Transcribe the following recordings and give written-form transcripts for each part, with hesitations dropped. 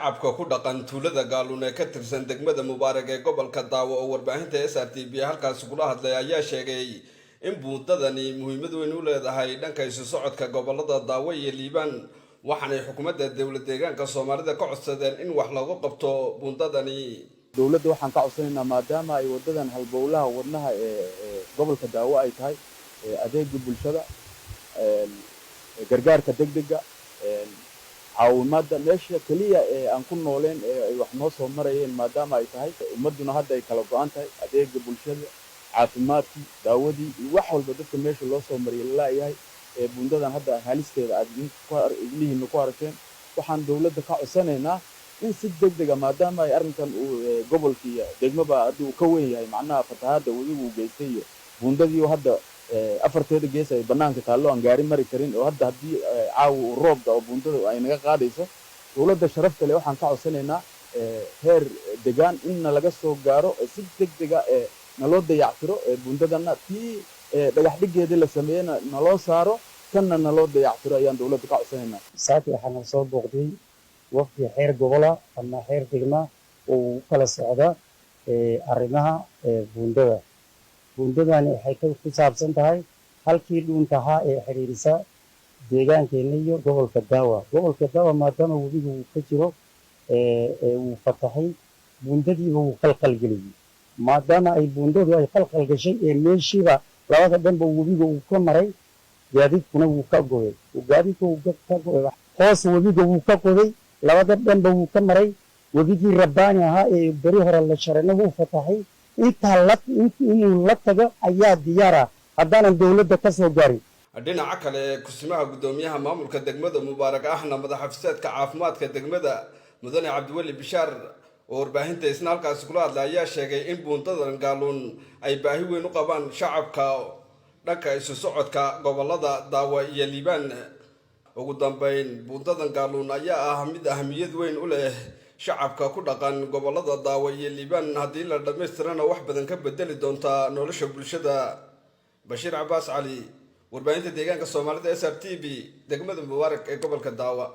shacabka ku dhaqan tuulada Gaaluun ee ka tirsan degmada Mubaarak ee gobolka Daawo oo warbaahinta SRTB halkaas kula hadlay ayaa sheegay in buundadani muhiimad weyn u leedahay dhanka isu socodka gobolada Daawo iyo Liibaan waxaana xukuumadda dawladda deegaanka Soomaalida ka codsadeen in wax lagu qabto buundadani. dawladda waxaan ka codsanaynaa maadaama ay wadadan halbowlaha wadnaha ee gobolka Daawo ay tahay adeegga bulshada gargaarka degdega caawimaadda meesha kaliya ee aan ku nooleen ay wax noo soo marayeen maadaama ay tahay ummaduna hadda ay kala go'an tahay adeegga bulshada caafimaadkii daawadii wax walba dadka meesha loo soo mariyay la yahay buundadan hadda halisteeda aad idinka ku aragteen waxaan dawladda ka codsanaynaa in si degdeg ah maadaama ay arrinkan gobolkii degmaba hadii uu ka weyn yahay macnaha fatahaada wadigu geystay iyo buundadii hadda afarteeda gees ay banaanka taalo aan gaari mari karin oo hadda hadii caaw roobda oo buundada ay naga qaadayso dawladda sharafta leh waxaan ka codsanaynaa heer deegaan in laga soo gaaro si degdeg ah naloo dayactiro buundadana tii dhagax dhigeedii la sameeyana naloo saaro kana naloo dayactiro ayaan dawladda ka codsanaynaa. saaki waxaan soo booqday waqti xeer gobola ama xeer degma oo kala socda arrimaha buundada. buundadani waxay ku saabsan tahay halkii dhuuntaha ee xiriirisa deegaankeena iyo gobolka Daawo. gobolka Daawo maadaama webigu uu ka jiro uu fatahay buundadiiba uu qalqal geliyay maadaama ay buundadu ay qalqal gashay meeshiiba labada dhanba webiga uu ka maray gaadiidkuna wuu ka gooyay gaadiidku uu ka gooyay hoos webiga wuu ka qoday labada dhanba wuu ka maray webigii rabbaani ahaa ee bari hore la shareena wuu fatahay inuu la tago ayaa diyaara haddaanan dawladda ka soo gaarin. dhinaca kale kusimaha gudoomiyaha maamulka degmada Mubaarak ahna madaxafiisadka caafimaadka degmada mudane Cabdiwali Bishaar oo warbaahinta isna halkaas kula hadlay ayaa sheegay in buundadan Gaaluun ay baahi weyn u qabaan shacabka dhanka isu socodka gobolada Daawo iyo Liibaan. ugu dambeyn buundadan Gaaluun ayaa ah mid ahmiyad weyn u leh shacabka ku dhaqan gobolada Daawo iyo Liibaan haddii la dhameystirana wax badan ka bedeli doonta nolosha bulshada. Bashiir Cabbaas Cali warbaahinta deegaanka Soomaalida SRTB degmada Mubaarak ee gobolka Daawo.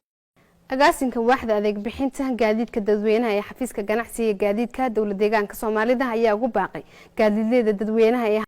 agaasinka waaxda adeeg bixinta gaadiidka dadweynaha ee xafiiska ganacsiga gaadiidka dawladda deegaanka Soomaalida ayaa ugu baaqay gaadiidleyda dadweynaha ee